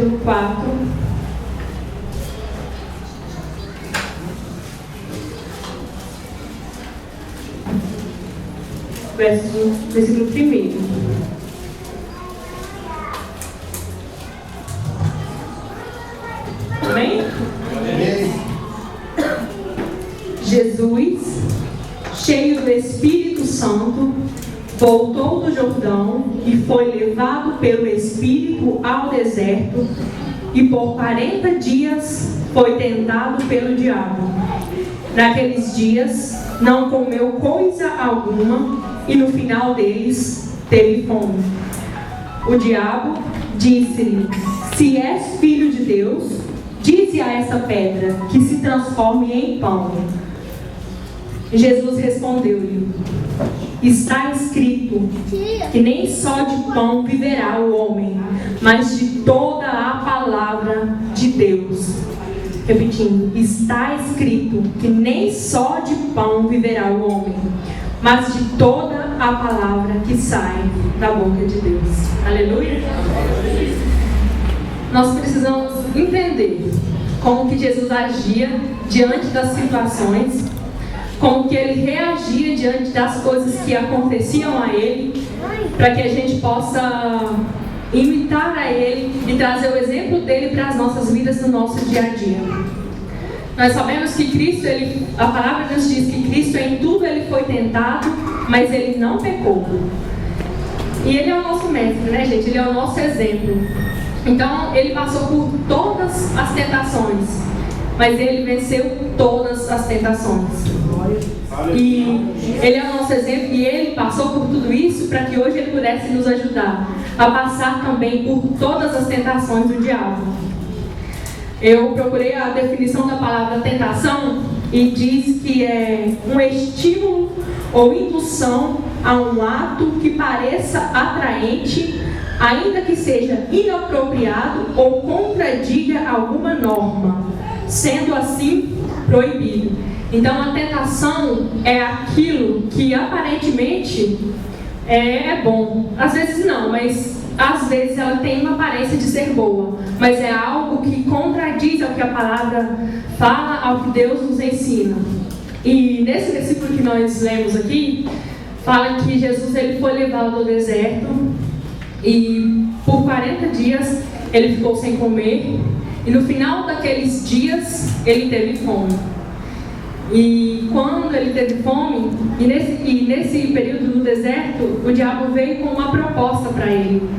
capítulo 4, versículo 1. Amém? Jesus, cheio do Espírito Santo, voltou do Jordão e foi levado pelo Espírito ao deserto, e por 40 dias foi tentado pelo diabo. Naqueles dias não comeu coisa alguma, e no final deles teve fome. O diabo disse-lhe: se és filho de Deus, dize a essa pedra que se transforme em pão. Jesus respondeu-lhe: está escrito que nem só de pão viverá o homem, mas de toda a palavra de Deus. Repetindo: está escrito que nem só de pão viverá o homem, mas de toda a palavra que sai da boca de Deus. Aleluia! Nós precisamos entender como que Jesus agia diante das situações, como que ele reagia diante das coisas que aconteciam a ele, para que a gente possa imitar a ele e trazer o exemplo dele para as nossas vidas no nosso dia a dia. Nós sabemos que Cristo, a palavra nos diz que Cristo em tudo ele foi tentado, mas ele não pecou. E ele é o nosso mestre, né, gente? Ele é o nosso exemplo. Então, ele passou por todas as tentações, mas ele venceu todas as tentações. E ele é o nosso exemplo, e ele passou por tudo isso para que hoje ele pudesse nos ajudar a passar também por todas as tentações do diabo. Eu procurei a definição da palavra tentação e diz que é um estímulo ou indução a um ato que pareça atraente, ainda que seja inapropriado ou contradiga alguma norma, sendo assim proibido. Então a tentação é aquilo que aparentemente é bom. Às vezes não, mas às vezes ela tem uma aparência de ser boa, mas é algo que contradiz ao que a palavra fala, ao que Deus nos ensina. E nesse versículo que nós lemos aqui, fala que Jesus ele foi levado ao deserto e por 40 dias ele ficou sem comer, e no final daqueles dias ele teve fome. E quando ele teve fome, e nesse período no deserto, o diabo veio com uma proposta para ele.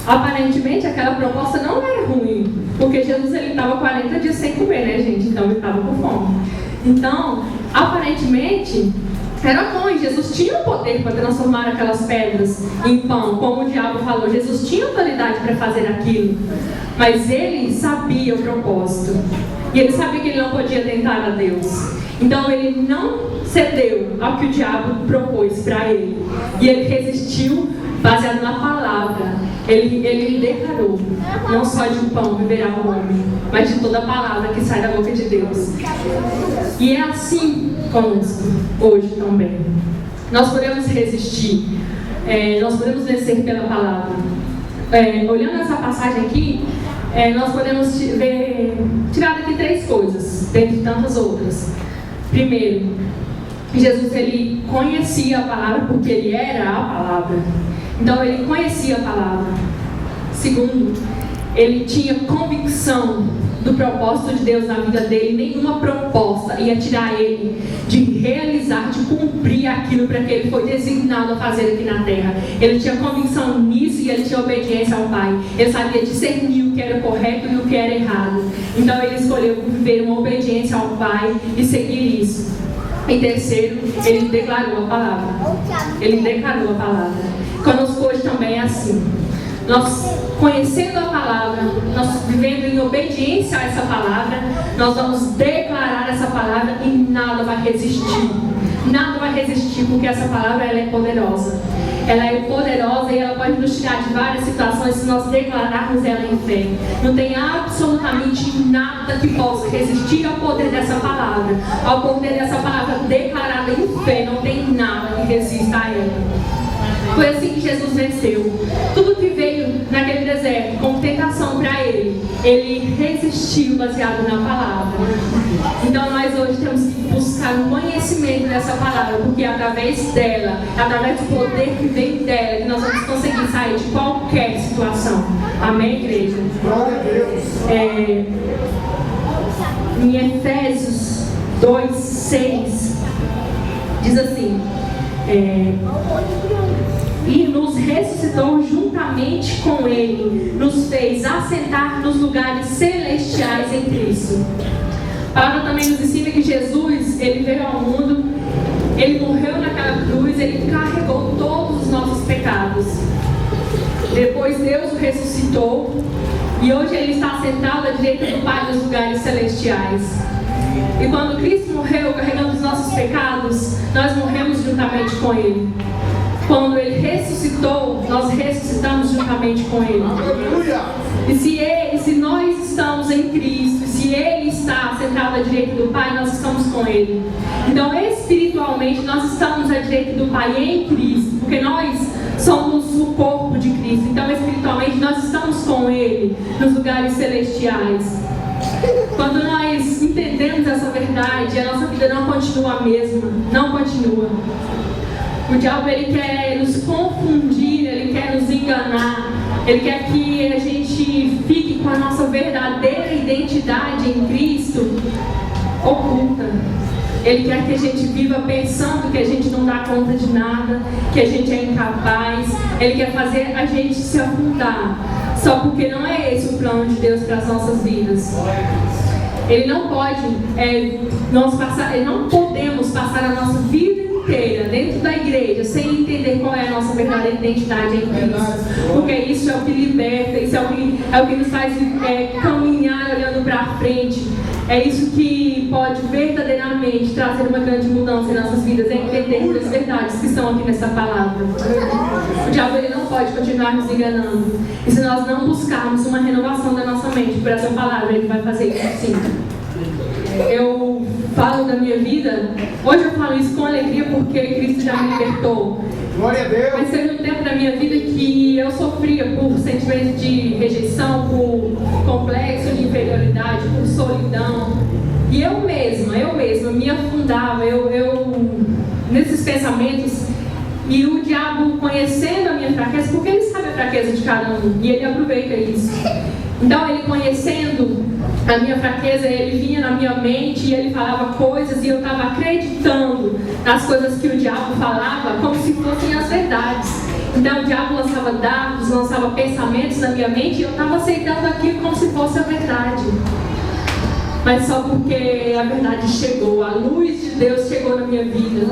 Aparentemente aquela proposta não era ruim, porque Jesus ele estava 40 dias sem comer, né, gente? Então ele estava com fome. Então, aparentemente era bom, e Jesus tinha o poder para transformar aquelas pedras em pão, como o diabo falou. Jesus tinha autoridade para fazer aquilo, mas ele sabia o propósito, e ele sabia que ele não podia tentar a Deus. Então ele não cedeu ao que o diabo propôs para ele, e ele resistiu baseado na palavra. Ele declarou: não só de pão viverá o homem, mas de toda a palavra que sai da boca de Deus. E é assim conosco hoje também. Nós podemos resistir, nós podemos vencer pela palavra. Olhando essa passagem aqui, nós podemos tirar daqui 3 coisas, dentre tantas outras. Primeiro, Jesus ele conhecia a palavra porque ele era a palavra. Então ele conhecia a palavra. Segundo, ele tinha convicção do propósito de Deus na vida dele. Nenhuma proposta ia tirar ele de realizar, de cumprir aquilo para que ele foi designado a fazer aqui na terra. Ele tinha convicção nisso e ele tinha obediência ao Pai. Ele sabia discernir o que era correto e o que era errado. Então ele escolheu viver uma obediência ao Pai e seguir isso. E terceiro, ele declarou a palavra. Ele declarou a palavra. Conosco hoje também é assim. Nós, conhecendo a palavra, nós vivendo em obediência a essa palavra, nós vamos declarar essa palavra e nada vai resistir. Nada vai resistir, porque essa palavra ela é poderosa. Ela é poderosa e ela pode nos tirar de várias situações se nós declararmos ela em fé. Não tem absolutamente nada que possa resistir ao poder dessa palavra. Ao poder dessa palavra declarada em fé, não tem nada que resista a ela. Foi assim que Jesus venceu. Tudo que veio naquele deserto, com tentação para ele resistiu baseado na palavra. Então nós hoje temos que buscar um conhecimento dessa palavra, porque é através dela, através do poder que vem dela, que nós vamos conseguir sair de qualquer situação. Amém, igreja? Glória a Deus. Em Efésios 2:6 diz assim: e nos ressuscitou juntamente com Ele, nos fez assentar nos lugares celestiais em Cristo. A palavra também nos ensina que Jesus, Ele veio ao mundo, Ele morreu naquela cruz, Ele carregou todos os nossos pecados. Depois Deus o ressuscitou e hoje Ele está sentado à direita do Pai nos lugares celestiais. E quando Cristo morreu carregando os nossos pecados, nós morremos juntamente com Ele. Quando Ele ressuscitou, nós ressuscitamos juntamente com Ele. Aleluia. E se nós estamos em Cristo, se Ele está sentado à direita do Pai, nós estamos com Ele. Então, espiritualmente, nós estamos à direita do Pai em Cristo, porque nós somos o corpo de Cristo. Então, espiritualmente, nós estamos com Ele nos lugares celestiais. Quando nós entendemos essa verdade, a nossa vida não continua a mesma, não continua. O diabo, ele quer nos confundir, ele quer nos enganar, ele quer que a gente fique com a nossa verdadeira identidade em Cristo oculta. Ele quer que a gente viva pensando que a gente não dá conta de nada, que a gente é incapaz. Ele quer fazer a gente se afundar, só porque não é esse o plano de Deus para as nossas vidas. Ele não pode, não podemos passar a nossa vida inteira dentro da igreja sem entender qual é a nossa verdadeira identidade em Cristo, porque isso é o que liberta, isso é o que nos faz caminhar olhando para frente. É isso que pode verdadeiramente trazer uma grande mudança em nossas vidas, é entender as verdades que estão aqui nessa palavra. O diabo, ele não pode continuar nos enganando, e se nós não buscarmos uma renovação da nossa mente por essa palavra, ele vai fazer isso sim. Eu falo da minha vida, hoje eu falo isso com alegria porque Cristo já me libertou. Glória a Deus. Mas teve um tempo da minha vida que eu sofria por sentimentos de rejeição, por complexo de inferioridade, por solidão. E eu mesma me afundava nesses pensamentos. E o diabo, conhecendo a minha fraqueza, porque ele sabe a fraqueza de cada um, e ele aproveita isso. Então, ele conhecendo a minha fraqueza, ele vinha na minha mente e ele falava coisas e eu estava acreditando nas coisas que o diabo falava como se fossem as verdades. Então, o diabo lançava dardos, lançava pensamentos na minha mente e eu estava aceitando aquilo como se fosse a verdade. Mas só porque a verdade chegou, a luz de Deus chegou na minha vida.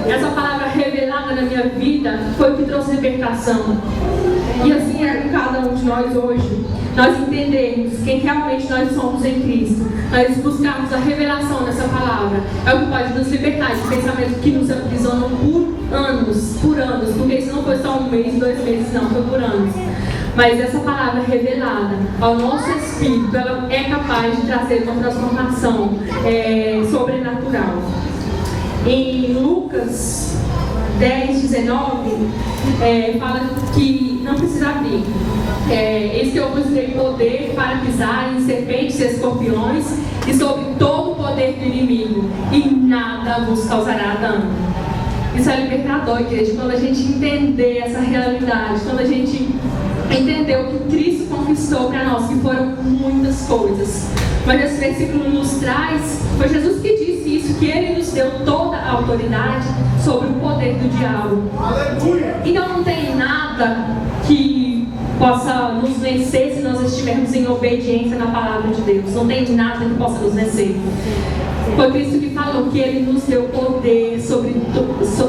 Essa palavra revelada na minha vida foi o que trouxe libertação. E assim é com cada um de nós hoje. Nós entendermos quem realmente nós somos em Cristo. Nós buscarmos a revelação dessa palavra. É o que pode nos libertar de pensamentos que nos aprisionam por anos. Porque isso não foi só 1 mês, 2 meses, não, foi por anos. Mas essa palavra revelada ao nosso espírito, ela é capaz de trazer uma transformação sobrenatural. Em Lucas 10:19, fala que não precisa abrir. Eis que eu vos dei poder para pisar em serpentes e escorpiões e sobre todo o poder do inimigo, e nada vos causará dano. Isso é libertador, igreja, quando a gente entender essa realidade, quando a gente entender o que Cristo conquistou para nós, que foram muitas coisas. Mas esse versículo nos traz, foi Jesus que disse isso, que Ele nos deu toda a autoridade sobre o poder do diabo. Aleluia. Então não tem nada que possa nos vencer se nós estivermos em obediência na palavra de Deus. Não tem nada que possa nos vencer. Foi Cristo que falou que Ele nos deu poder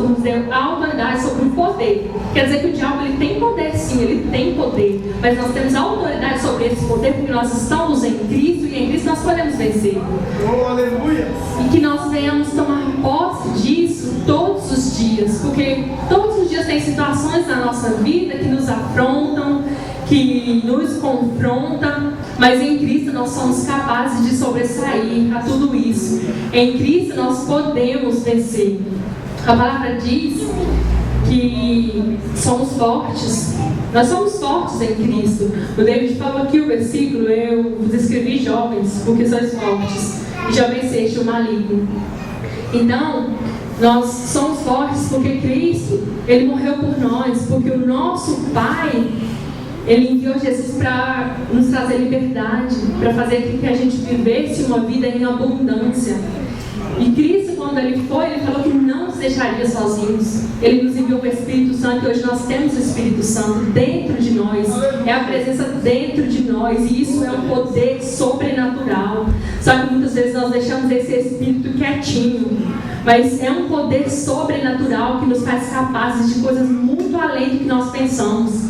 nos deu autoridade sobre o poder. Quer dizer que o diabo, ele tem poder, sim, ele tem poder, mas nós temos autoridade sobre esse poder porque nós estamos em Cristo e em Cristo nós podemos vencer. Oh, aleluia. E que nós venhamos tomar posse disso todos os dias, porque todos os dias tem situações na nossa vida que nos afrontam, que nos confrontam, mas em Cristo nós somos capazes de sobressair a tudo isso. Em Cristo nós podemos vencer. A palavra diz que somos fortes Nós somos fortes em Cristo. O David falou aqui o versículo: eu vos escrevi jovens, porque sois fortes, e já venceste o maligno. Então, nós somos fortes porque Cristo, Ele morreu por nós, porque o nosso Pai, Ele enviou Jesus para nos trazer liberdade, para fazer com que a gente vivesse uma vida em abundância. E Cristo, quando Ele foi, Ele falou que não nos deixaria sozinhos. Ele nos enviou o Espírito Santo, e hoje nós temos o Espírito Santo dentro de nós. É a presença dentro de nós, e isso é um poder sobrenatural. Só que muitas vezes nós deixamos esse Espírito quietinho. Mas é um poder sobrenatural que nos faz capazes de coisas muito além do que nós pensamos.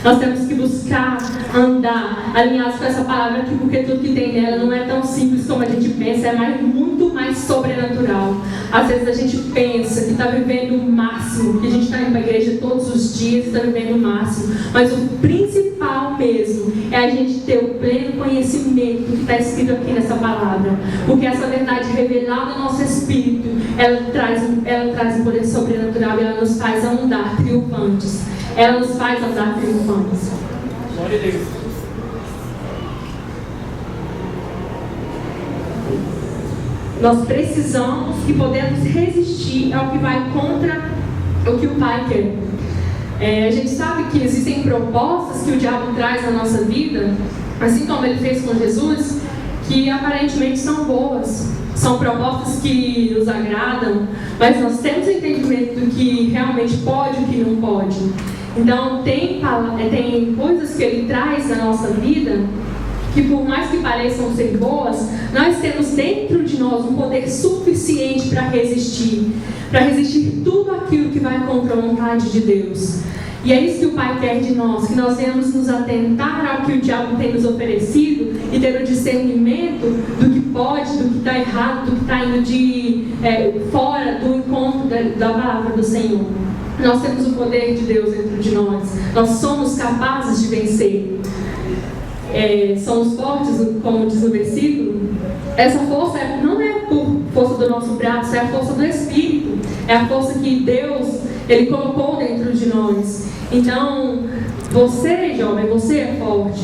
Nós temos que buscar andar alinhados com essa palavra aqui, porque tudo que tem nela não é tão simples como a gente pensa, é muito mais sobrenatural. Às vezes a gente pensa que está vivendo o máximo, que a gente está indo para a igreja todos os dias e está vivendo o máximo, mas o principal mesmo é a gente ter o pleno conhecimento que está escrito aqui nessa palavra, porque essa verdade revelada no nosso espírito, ela traz um poder sobrenatural e ela nos faz andar triunfantes. Ela nos faz andar triunfantes. Glória a Deus. Nós precisamos e podemos resistir ao que vai contra o que o Pai quer. A gente sabe que existem propostas que o diabo traz na nossa vida, assim como ele fez com Jesus, que aparentemente são boas. São propostas que nos agradam, mas nós temos entendimento do que realmente pode e o que não pode. Então, tem coisas que ele traz na nossa vida que, por mais que pareçam ser boas, nós temos dentro de nós um poder suficiente para resistir tudo aquilo que vai contra a vontade de Deus. E é isso que o Pai quer de nós, que nós venhamos nos atentar ao que o diabo tem nos oferecido e ter o discernimento do que pode, do que está errado, do que está indo fora do encontro da palavra do Senhor. Nós temos o poder de Deus dentro de nós. Nós somos capazes de vencer. Somos fortes, como diz o versículo. Essa força não é por força do nosso braço, é a força do Espírito. É a força que Deus, Ele colocou dentro de nós. Então, você, jovem, você é forte.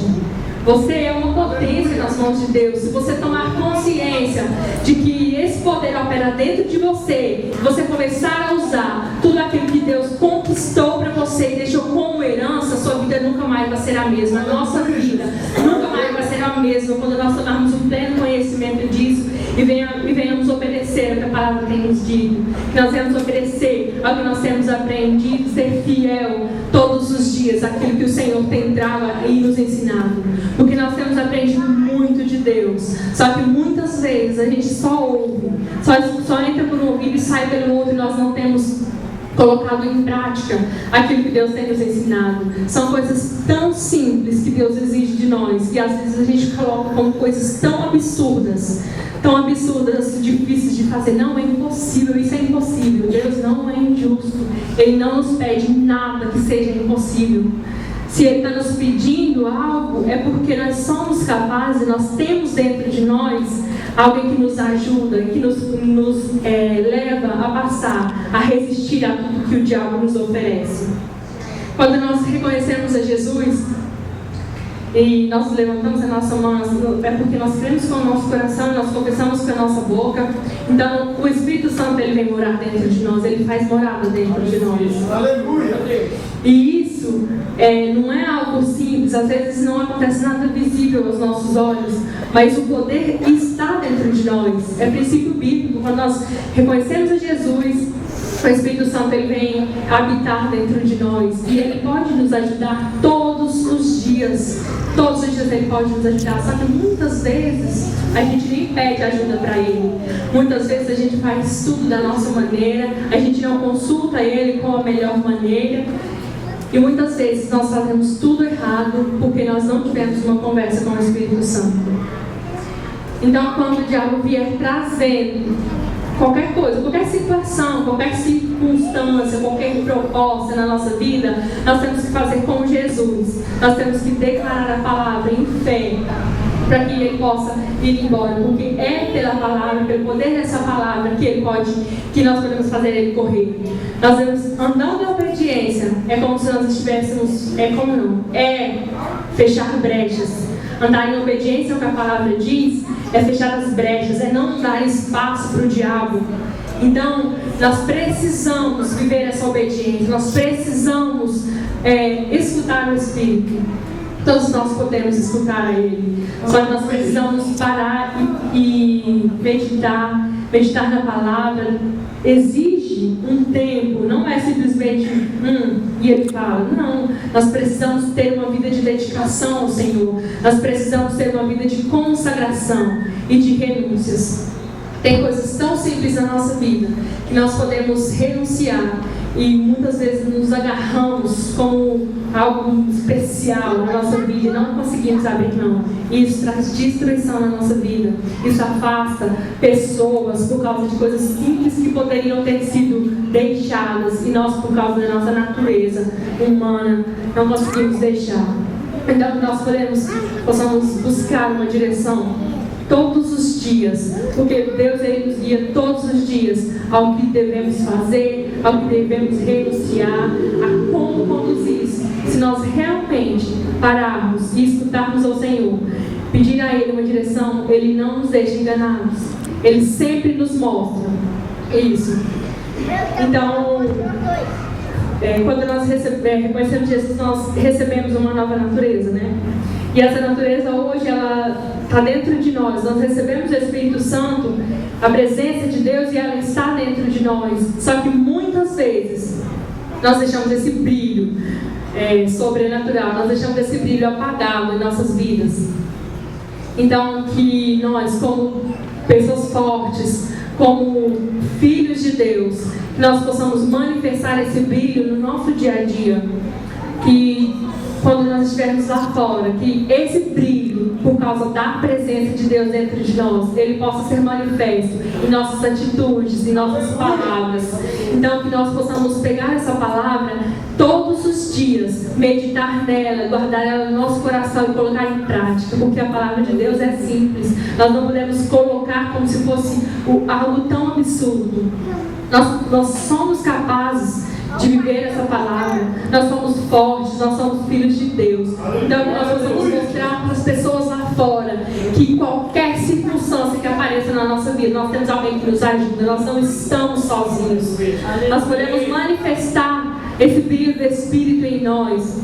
Você é uma potência nas mãos de Deus. Se você tomar consciência de que esse poder opera dentro de você, você começar a usar tudo aquilo que Deus conquistou para você e deixou como herança, sua vida nunca mais vai ser a mesma. A nossa vida nunca mais vai ser a mesma quando nós tomarmos um pleno conhecimento disso e venhamos obedecer ao que a palavra tem nos dito. Que nós venhamos obedecer ao que nós temos aprendido, ser fiel todos os dias àquilo que o Senhor tem trago e nos ensinado. Porque nós temos aprendido muito de Deus. Só que muitas vezes a gente só ouve, só entra por um ouvido e sai pelo outro, e nós não temos colocado em prática aquilo que Deus tem nos ensinado. São coisas tão simples que Deus exige de nós, que às vezes a gente coloca como coisas tão absurdas, difíceis de fazer. Não, é impossível, isso é impossível. Deus não é injusto. Ele não nos pede nada que seja impossível. Se Ele está nos pedindo algo, é porque nós somos capazes, nós temos dentro de nós alguém que nos ajuda, que nos leva a passar, a resistir a tudo que o diabo nos oferece. Quando nós reconhecemos a Jesus e nós levantamos a nossa mão, é porque nós cremos com o nosso coração, nós confessamos com a nossa boca. Então o Espírito Santo, Ele vem morar dentro de nós, Ele faz morada dentro de nós. Aleluia! E isso não é algo simples, às vezes não acontece nada visível aos nossos olhos, mas o poder está dentro de nós. É princípio bíblico. Quando nós reconhecemos a Jesus, o Espírito Santo, ele vem habitar dentro de nós e ele pode nos ajudar todos os dias. Todos os dias ele pode nos ajudar, só que muitas vezes a gente nem pede ajuda para ele. Muitas vezes a gente faz tudo da nossa maneira, a gente não consulta ele com a melhor maneira. E muitas vezes nós fazemos tudo errado porque nós não tivemos uma conversa com o Espírito Santo. Então, quando o diabo vier trazendo qualquer coisa, qualquer situação, qualquer circunstância, qualquer proposta na nossa vida, nós temos que fazer como Jesus. Nós temos que declarar a palavra em fé. para que ele possa ir embora, porque é pela palavra, pelo poder dessa palavra que nós podemos fazer ele correr. Nós devemos, andando em obediência, é como se nós estivéssemos, fechar brechas. Andar em obediência ao que a palavra diz é fechar as brechas, é não dar espaço para o diabo. Então, nós precisamos viver essa obediência, nós precisamos escutar o Espírito. Todos nós podemos escutar a Ele, só que nós precisamos parar e meditar na palavra. Exige um tempo, não é simplesmente e Ele fala. Não, nós precisamos ter uma vida de dedicação ao Senhor, nós precisamos ter uma vida de consagração e de renúncias. Tem coisas tão simples na nossa vida que nós podemos renunciar e muitas vezes nos agarramos como algo especial na nossa vida e não conseguimos abrir mão. Isso traz destruição na nossa vida. Isso afasta pessoas por causa de coisas simples que poderiam ter sido deixadas e nós, por causa da nossa natureza humana, não conseguimos deixar. Então, nós possamos buscar uma direção todos os dias, porque Deus Ele nos guia todos os dias ao que devemos fazer, ao que devemos renunciar, a como conduzir. Se nós realmente pararmos e escutarmos ao Senhor, pedir a Ele uma direção, Ele não nos deixa enganados, Ele sempre nos mostra isso. Então, quando nós reconhecemos Jesus, nós recebemos uma nova natureza, né? E essa natureza hoje, ela está dentro de nós. Nós recebemos o Espírito Santo, a presença de Deus, e ela está dentro de nós. Só que muitas vezes nós deixamos esse brilho sobrenatural, nós deixamos esse brilho apagado em nossas vidas. Então, que nós, como pessoas fortes, como filhos de Deus, que nós possamos manifestar esse brilho no nosso dia a dia. Que quando nós estivermos lá fora, que esse brilho, por causa da presença de Deus dentro de nós, ele possa ser manifesto em nossas atitudes, em nossas palavras. Então, que nós possamos pegar essa palavra todos os dias, meditar nela, guardar ela no nosso coração e colocar em prática, porque a palavra de Deus é simples. Nós não podemos colocar como se fosse algo tão absurdo. Nós somos capazes de viver essa palavra, nós somos fortes, nós somos filhos de Deus. Então, nós possamos mostrar para as pessoas lá fora que qualquer circunstância que apareça na nossa vida, nós temos alguém que nos ajuda, nós não estamos sozinhos. Nós podemos manifestar esse brilho do Espírito em nós.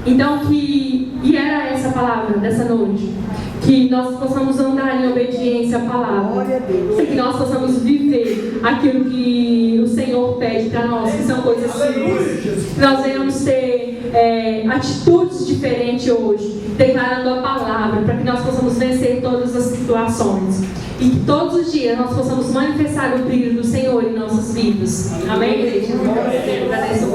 Então, e era essa palavra dessa noite, que nós possamos andar em obediência à palavra, que nós possamos viver aquilo que o Senhor pede para nós, que são coisas simples. Que nós venhamos ter atitudes diferentes hoje, declarando a palavra, para que nós possamos vencer todas as situações. E que todos os dias nós possamos manifestar o brilho do Senhor em nossas vidas. Amém, igreja? Agradeço.